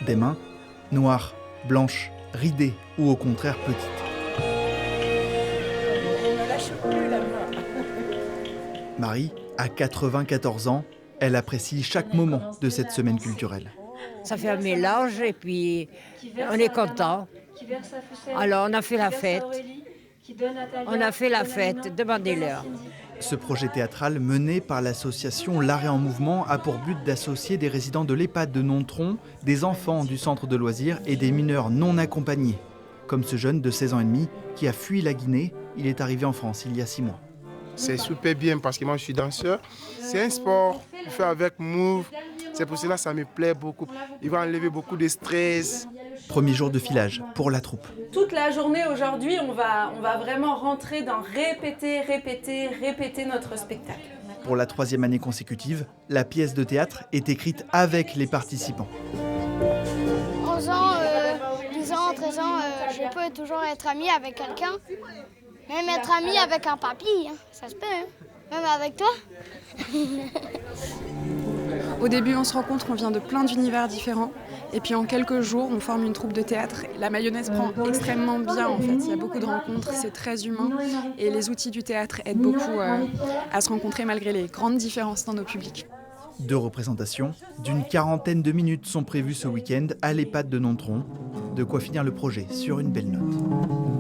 Des mains noires, blanches, ridées ou au contraire petites. Ne lâche plus la main. Marie a 94 ans. Elle apprécie chaque moment de cette semaine culturelle. Ça fait un mélange et puis on est content. Alors on a fait la fête. On a fait la fête, demandez-leur. Ce projet théâtral mené par l'association L'Arrêt en Mouvement a pour but d'associer des résidents de l'EHPAD de Nontron, des enfants du centre de loisirs et des mineurs non accompagnés. Comme ce jeune de 16 ans et demi qui a fui la Guinée, il est arrivé en France il y a 6 mois. C'est super bien parce que moi je suis danseur. C'est un sport, je fais avec Move. C'est pour cela que ça me plaît beaucoup. Il va enlever beaucoup de stress. Premier jour de filage pour la troupe. Toute la journée aujourd'hui, on va vraiment rentrer dans répéter notre spectacle. Pour la 3e année consécutive, la pièce de théâtre est écrite avec les participants. 11 ans, 12 ans, 13 ans, je peux toujours être ami avec quelqu'un. Même être ami avec un papy, hein. Ça se peut, hein. Même avec toi. Au début, on se rend compte qu'on vient de plein d'univers différents. Et puis en quelques jours, on forme une troupe de théâtre. La mayonnaise prend extrêmement bien en fait. Il y a beaucoup de rencontres, c'est très humain. Et les outils du théâtre aident beaucoup à se rencontrer malgré les grandes différences dans nos publics. 2 représentations d'une 40aine de minutes sont prévues ce week-end à l'EHPAD de Nontron. De quoi finir le projet sur une belle note.